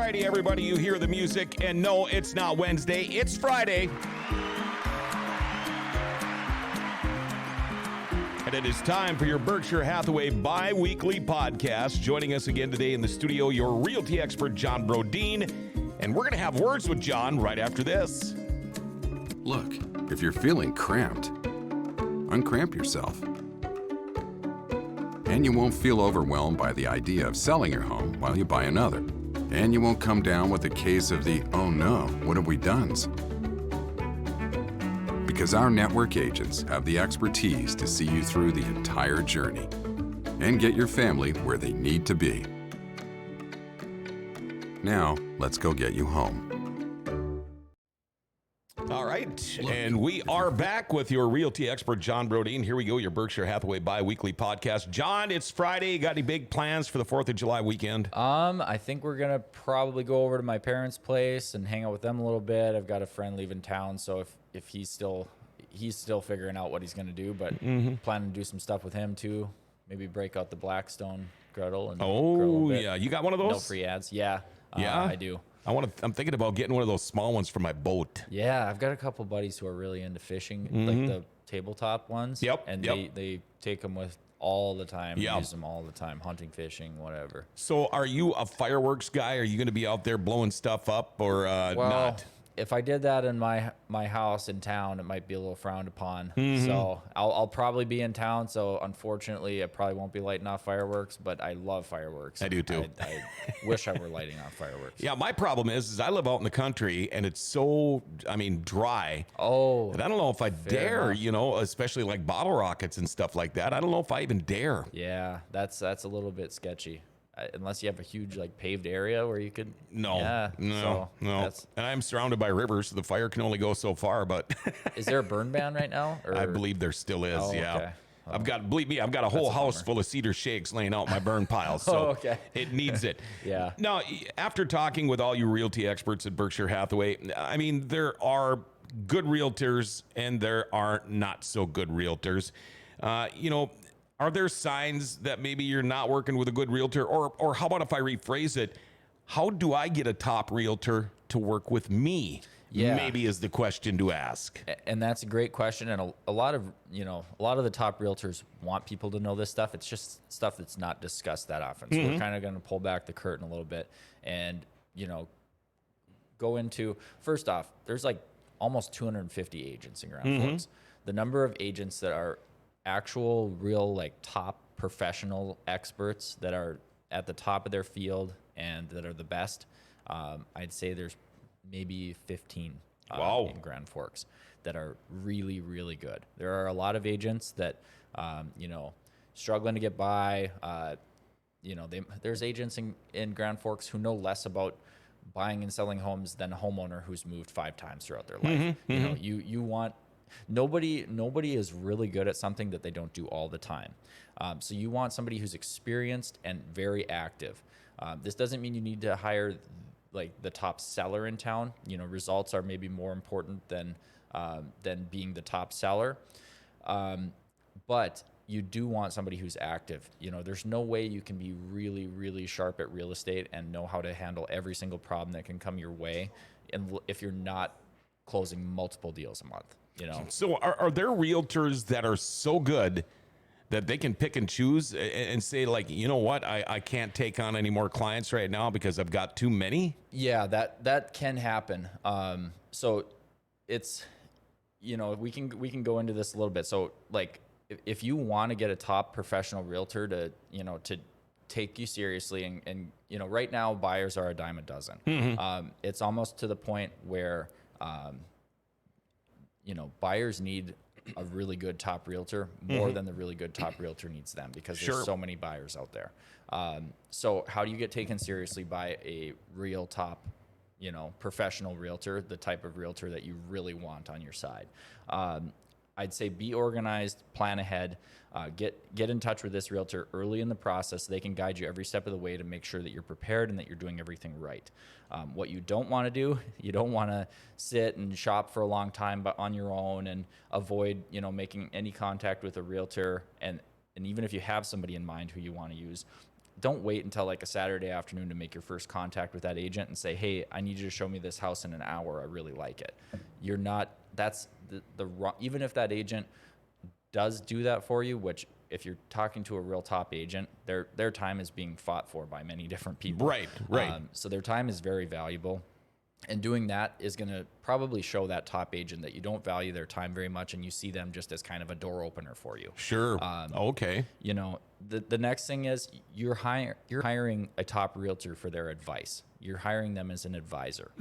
Friday, everybody. You hear the music, and no, it's not Wednesday. It's Friday. And it is time for your Berkshire Hathaway bi-weekly podcast. Joining us again today in the studio, your realty expert, John Brodeen. And we're going to have words with John right after this. Look, if you're feeling cramped, uncramp yourself. And you won't feel overwhelmed by the idea of selling your home while you buy another. And you won't come down with a case of the, oh no, what have we done's? Because our network agents have the expertise to see you through the entire journey and get your family where they need to be. Now, let's go get you home. All right, and we are back with your realty expert, John Brodeen. Here we go, your Berkshire Hathaway bi-weekly podcast. John, it's Friday. You got any big plans for the 4th of July weekend? I think we're going to probably go over to my parents' place and hang out with them a little bit. I've got a friend leaving town, so if he's still figuring out what he's going to do, but planning to do some stuff with him too. Maybe break out the Blackstone griddle and grill a little bit. Yeah, you got one of those? No free ads. Yeah, I do. I'm thinking about getting one of those small ones for my boat. Yeah, I've got a couple buddies who are really into fishing, like the tabletop ones. Yep. And they take them with all the time. Use them all the time, hunting, fishing, whatever. So are you a fireworks guy? Are you going to be out there blowing stuff up or not? If I did that in my house in town, it might be a little frowned upon. So I'll probably be in town. So unfortunately, I probably won't be lighting off fireworks. But I love fireworks. I do too. I wish I were lighting off fireworks. Yeah, my problem is I live out in the country and it's so dry. Oh, And I don't know if I dare, enough. especially like bottle rockets and stuff like that. I don't know if I even dare. Yeah, that's a little bit sketchy. Unless you have a huge paved area where you could. No. So And I'm surrounded by rivers, so the fire can only go so far. But is there a burn ban right now? Or? I believe there still is. Yeah. Okay. I've got a whole house full of cedar shakes laying out in my burn pile, so it needs it. Yeah. Now, after talking with all you realty experts at Berkshire Hathaway, I mean, there are good realtors and there are not so good realtors. Are there signs that maybe you're not working with a good realtor? Or how about if I rephrase it, how do I get a top realtor to work with me? Yeah. Maybe is the question to ask. And that's a great question. And a lot of the top realtors want people to know this stuff. It's just stuff that's not discussed that often. So we're kind of going to pull back the curtain a little bit and, go into, first off, there's almost 250 agents in Grand Forks. The number of agents that are actual real top professional experts that are at the top of their field and that are the best, I'd say there's maybe 15 in Grand Forks that are really, really good. There are a lot of agents that struggling to get by. There's agents in Grand Forks who know less about buying and selling homes than a homeowner who's moved 5 times throughout their life. You want Nobody is really good at something that they don't do all the time. So you want somebody who's experienced and very active. This doesn't mean you need to hire the top seller in town. Results are maybe more important than being the top seller. But you do want somebody who's active. There's no way you can be really, really sharp at real estate and know how to handle every single problem that can come your way, and if you're not closing multiple deals a month. So are there realtors that are so good that they can pick and choose and say you know what, I can't take on any more clients right now because I've got too many? Yeah, that can happen. So it's, we can go into this a little bit. So if you want to get a top professional realtor to take you seriously and right now buyers are a dime a dozen. It's almost to the point where, buyers need a really good top realtor more than the really good top realtor needs them because there's so many buyers out there. So how do you get taken seriously by a real top, professional realtor, the type of realtor that you really want on your side? I'd say be organized, plan ahead, get in touch with this realtor early in the process so they can guide you every step of the way to make sure that you're prepared and that you're doing everything right. What you don't want to do, you don't want to sit and shop for a long time but on your own and avoid, making any contact with a realtor. And even if you have somebody in mind who you want to use, don't wait until like a Saturday afternoon to make your first contact with that agent and say, hey, I need you to show me this house in an hour. I really like it. You're not, that's the wrong, even if that agent does do that for you, which if you're talking to a real top agent, their time is being fought for by many different people. Right. So their time is very valuable. And doing that is going to probably show that top agent that you don't value their time very much, and you see them just as kind of a door opener for you. Sure. Okay. You know, the next thing is you're hiring a top realtor for their advice. You're hiring them as an advisor.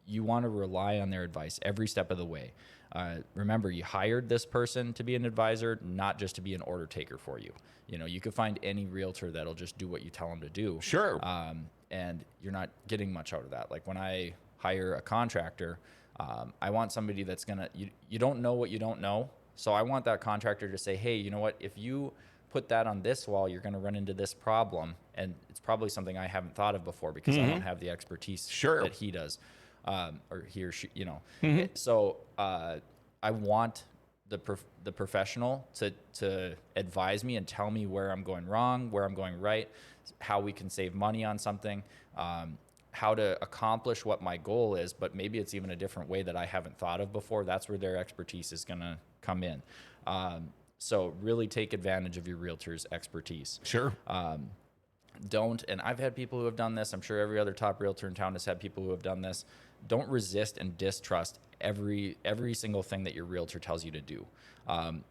You want to rely on their advice every step of the way. Remember, you hired this person to be an advisor, not just to be an order taker for you. You know, you could find any realtor that'll just do what you tell them to do. Sure. And you're not getting much out of that. Like when I hire a contractor, I want somebody that's gonna, you don't know what you don't know. So I want that contractor to say, hey, you know what, if you put that on this wall, you're gonna run into this problem. And it's probably something I haven't thought of before because I don't have the expertise that he does, or he or she, you know. So I want the professional to advise me and tell me where I'm going wrong, where I'm going right, how we can save money on something, how to accomplish what my goal is, but maybe it's even a different way that I haven't thought of before. That's where their expertise is going to come in. So really take advantage of your realtor's expertise. Sure. And I've had people who have done this. I'm sure every other top realtor in town has had people who have done this. Don't resist and distrust every single thing that your realtor tells you to do.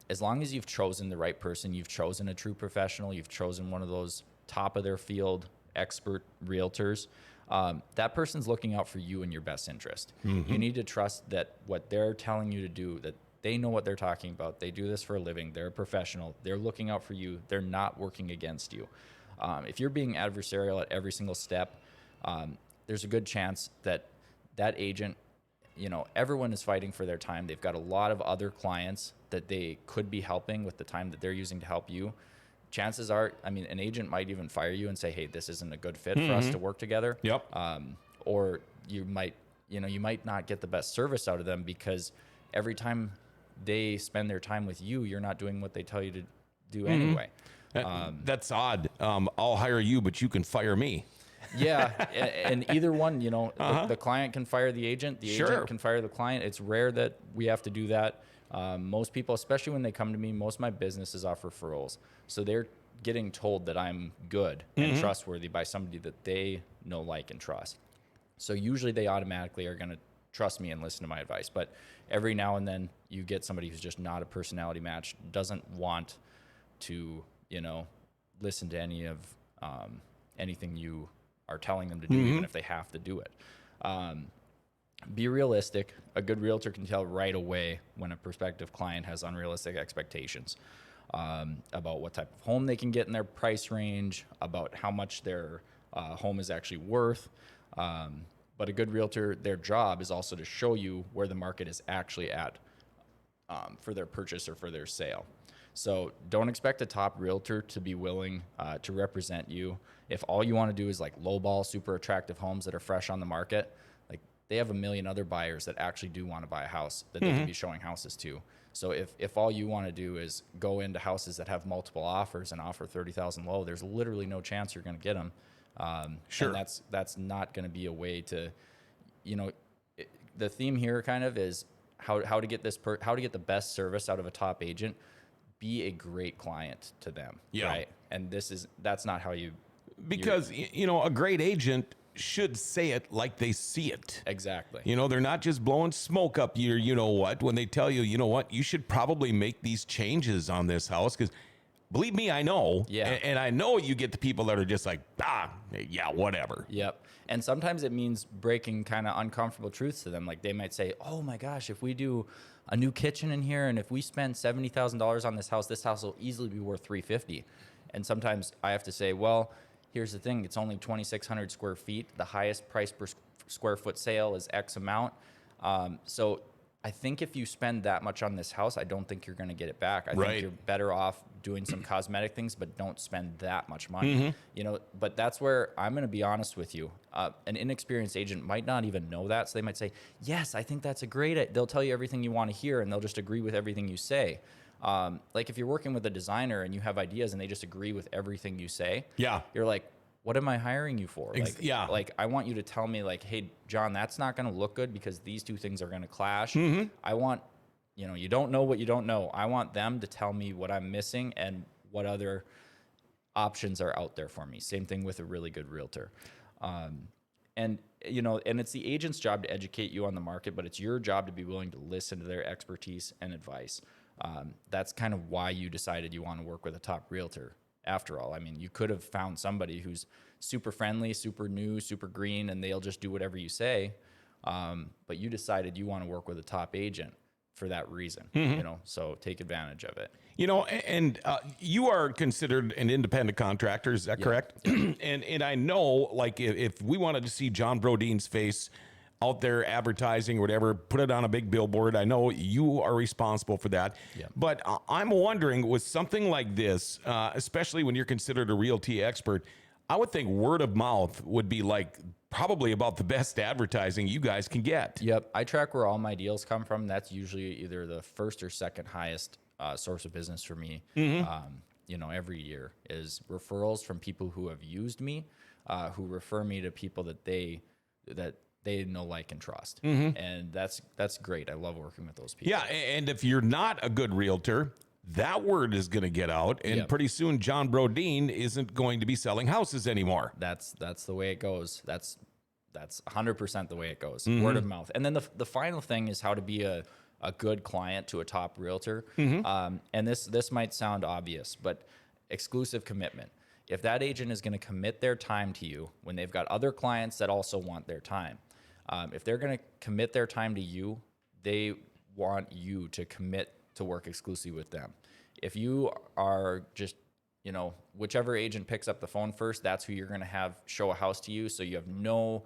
As long as you've chosen the right person, you've chosen a true professional, you've chosen one of those top of their field expert realtors, that person's looking out for you and your best interest. You need to trust that what they're telling you to do, that they know what they're talking about. They do this for a living. They're a professional. They're looking out for you. They're not working against you. If you're being adversarial at every single step, there's a good chance that that agent, you know, everyone is fighting for their time. They've got a lot of other clients that they could be helping with the time that they're using to help you. Chances are, I mean, an agent might even fire you and say, hey, this isn't a good fit for us to work together. Yep. Or you might not get the best service out of them because every time they spend their time with you, you're not doing what they tell you to do anyway. That's odd. I'll hire you, but you can fire me. Yeah, and either one, you know, the client can fire the agent, the agent can fire the client. It's rare that we have to do that. Most people, especially when they come to me, most of my business is off referrals. So they're getting told that I'm good and trustworthy by somebody that they know, like, and trust. So usually they automatically are going to trust me and listen to my advice. But every now and then you get somebody who's just not a personality match, doesn't want to, you know, listen to any of anything you are telling them to do, even if they have to do it. Be realistic. A good realtor can tell right away when a prospective client has unrealistic expectations about what type of home they can get in their price range, about how much their home is actually worth. But a good realtor, their job is also to show you where the market is actually at for their purchase or for their sale. So don't expect a top realtor to be willing to represent you. If all you want to do is like lowball super attractive homes that are fresh on the market, like they have a million other buyers that actually do want to buy a house that they can be showing houses to. So if all you want to do is go into houses that have multiple offers and offer 30,000 low, there's literally no chance you're going to get them. Sure. And that's not going to be a way to, you know, the theme here kind of is how to get how to get the best service out of a top agent. Be a great client to them. Yeah. Right. And that's not how you. Because, you know, a great agent should say it like they see it. Exactly. You know, they're not just blowing smoke up your, you know what, when they tell you, you know what, you should probably make these changes on this house. Because believe me, I know. Yeah. And I know you get the people that are just like, yeah, whatever. Yep. And sometimes it means breaking kind of uncomfortable truths to them. Like they might say, oh my gosh, if we do a new kitchen in here and if we spend $70,000 on this house will easily be worth $350,000. And sometimes I have to say, well, here's the thing. It's only 2,600 square feet. The highest price per square foot sale is X amount. So I think if you spend that much on this house, I don't think you're going to get it back. I think you're better off doing some cosmetic things, but don't spend that much money. You know, but that's where I'm going to be honest with you. An inexperienced agent might not even know that. So they might say, yes, I think that's a great idea. They'll tell you everything you want to hear and they'll just agree with everything you say. Like if you're working with a designer and you have ideas and they just agree with everything you say, Yeah. you're like, what am I hiring you for? Yeah. Like I want you to tell me like, hey, John, that's not going to look good because these two things are going to clash. I want, you don't know what you don't know. I want them to tell me what I'm missing and what other options are out there for me. Same thing with a really good realtor. And it's the agent's job to educate you on the market, but it's your job to be willing to listen to their expertise and advice. That's kind of why you decided you want to work with a top realtor. After all, I mean, you could have found somebody who's super friendly, super new, super green, and they'll just do whatever you say. But you decided you want to work with a top agent for that reason, so take advantage of it. And you are considered an independent contractor. Is that correct? Yeah. And I know, like, if we wanted to see John Brodine's face out there advertising or whatever, put it on a big billboard. I know you are responsible for that. Yeah. But I'm wondering, with something like this, especially when you're considered a realty expert, I would think word of mouth would be like probably about the best advertising you guys can get. Yep. I track where all my deals come from. That's usually either the first or second highest source of business for me. Every year is referrals from people who have used me, who refer me to people that they know, like, and trust. And that's great. I love working with those people. Yeah, and if you're not a good realtor, that word is going to get out, and pretty soon John Brodine isn't going to be selling houses anymore. That's the way it goes. That's 100% the way it goes. Word of mouth. And then the final thing is how to be a good client to a top realtor. And this might sound obvious, but exclusive commitment. If that agent is going to commit their time to you when they've got other clients that also want their time, if they're going to commit their time to you, they want you to commit to work exclusively with them. If you are just, whichever agent picks up the phone first, that's who you're going to have show a house to you. So you have no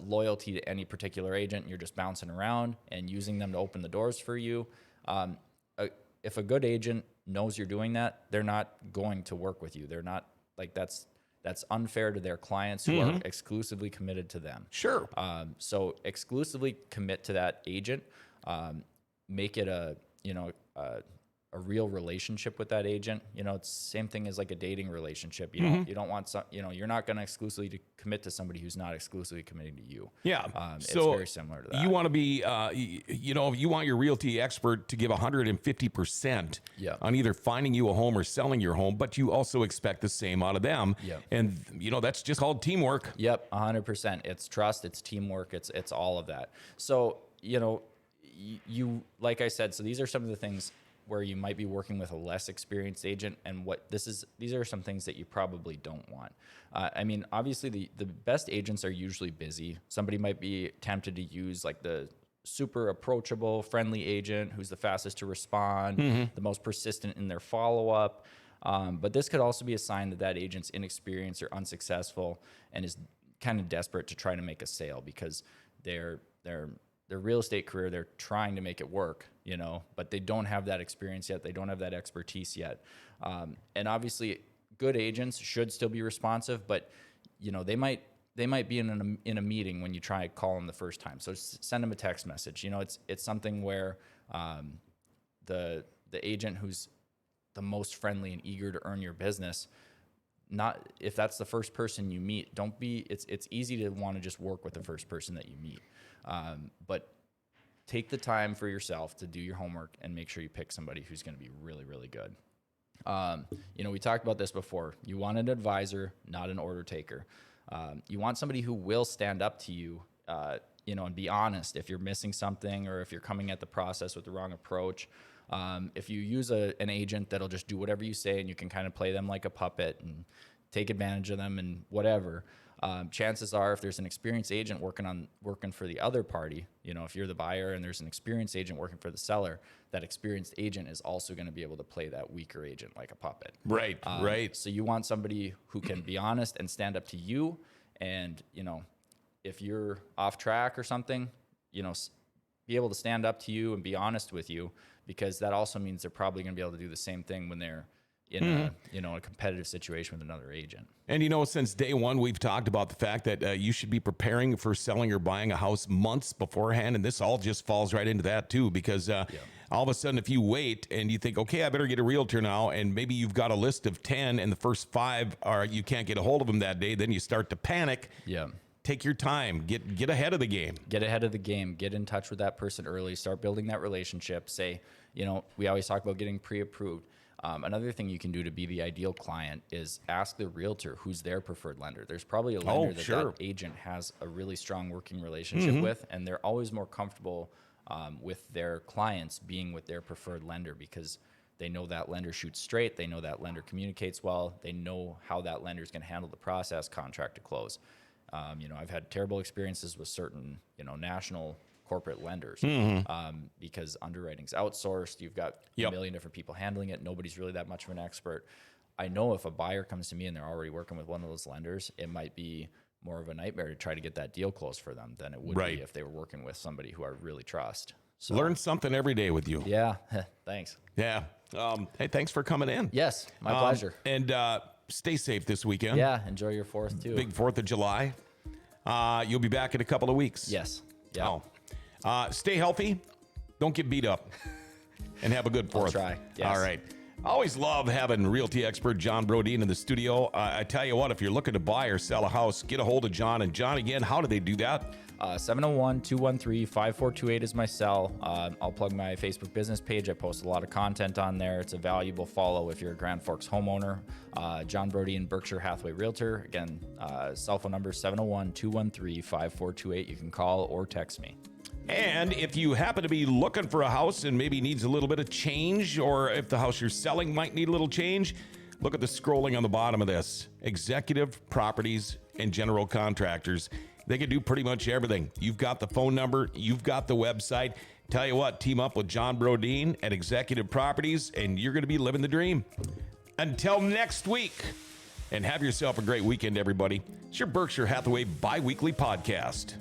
loyalty to any particular agent. You're just bouncing around and using them to open the doors for you. If a good agent knows you're doing that, they're not going to work with you. They're not like that's unfair to their clients who are exclusively committed to them. Sure. So exclusively commit to that agent. Make it a real relationship with that agent. It's the same thing as like a dating relationship. You don't want some, you're not going to exclusively commit to somebody who's not exclusively committing to you. Yeah. It's So very similar to that. you want to be, you want your realty expert to give 150% on either finding you a home or selling your home, but you also expect the same out of them. Yep. And, that's just called teamwork. Yep. 100%. It's trust, it's teamwork. It's all of that. So, you, like I said, so these are some of the things where you might be working with a less experienced agent, and these are some things that you probably don't want. I mean, obviously the best agents are usually busy. Somebody might be tempted to use like the super approachable, friendly agent who's the fastest to respond, the most persistent in their follow-up. But this could also be a sign that agent's inexperienced or unsuccessful and is kind of desperate to try to make a sale because their real estate career, they're trying to make it work, but they don't have that experience yet. They don't have that expertise yet. And obviously good agents should still be responsive, but they might be in a meeting when you try to call them the first time. So send them a text message. It's something where the agent who's the most friendly and eager to earn your business, not if that's the first person you meet, it's easy to want to just work with the first person that you meet. But take the time for yourself to do your homework and make sure you pick somebody who's going to be really, really good. We talked about this before. You want an advisor, not an order taker. You want somebody who will stand up to you, and be honest if you're missing something or if you're coming at the process with the wrong approach. If you use an agent that'll just do whatever you say and you can kind of play them like a puppet and take advantage of them and whatever, chances are if there's an experienced agent working for the other party, if you're the buyer and there's an experienced agent working for the seller, that experienced agent is also going to be able to play that weaker agent like a puppet. Right. Right. So you want somebody who can be honest and stand up to you. And, if you're off track or something, be able to stand up to you and be honest with you, because that also means they're probably going to be able to do the same thing when they're in a, a competitive situation with another agent. And since day one, we've talked about the fact that you should be preparing for selling or buying a house months beforehand. And this all just falls right into that too, because all of a sudden, if you wait and you think, okay, I better get a realtor now, and maybe you've got a list of 10 and the first 5 are you can't get a hold of them that day, then you start to panic. Yeah. Take your time, get ahead of the game. Get ahead of the game, get in touch with that person early, start building that relationship. Say, we always talk about getting pre-approved. Another thing you can do to be the ideal client is ask the realtor who's their preferred lender. There's probably a lender that agent has a really strong working relationship with, and they're always more comfortable with their clients being with their preferred lender because they know that lender shoots straight. They know that lender communicates well. They know how that lender is going to handle the process, contract to close. I've had terrible experiences with certain, national corporate lenders because underwriting's outsourced. You've got a million different people handling it. Nobody's really that much of an expert. I know if a buyer comes to me and they're already working with one of those lenders, it might be more of a nightmare to try to get that deal closed for them than it would be if they were working with somebody who I really trust. So, learn something every day with you. Yeah. Thanks. Yeah. Hey, thanks for coming in. Yes, my pleasure. And stay safe this weekend. Yeah, enjoy your 4th too. Big 4th of July. You'll be back in a couple of weeks. Yes. Yeah. Stay healthy. Don't get beat up. And have a good 4th. I'll try. Yes. All right. I always love having realty expert John Brodeen in the studio. I tell you what, if you're looking to buy or sell a house, get a hold of John. And John, again, how do they do that? 701-213-5428 is my cell. I'll plug my Facebook business page. I post a lot of content on there. It's a valuable follow if you're a Grand Forks homeowner. John Brodeen, Berkshire Hathaway Realtor. Again, cell phone number 701-213-5428. You can call or text me. And if you happen to be looking for a house and maybe needs a little bit of change, or if the house you're selling might need a little change, look at the scrolling on the bottom of this. Executive Properties and General Contractors. They can do pretty much everything. You've got the phone number. You've got the website. Tell you what, team up with John Brodeen at Executive Properties, and you're going to be living the dream. Until next week, and have yourself a great weekend, everybody. It's your Berkshire Hathaway Biweekly Podcast.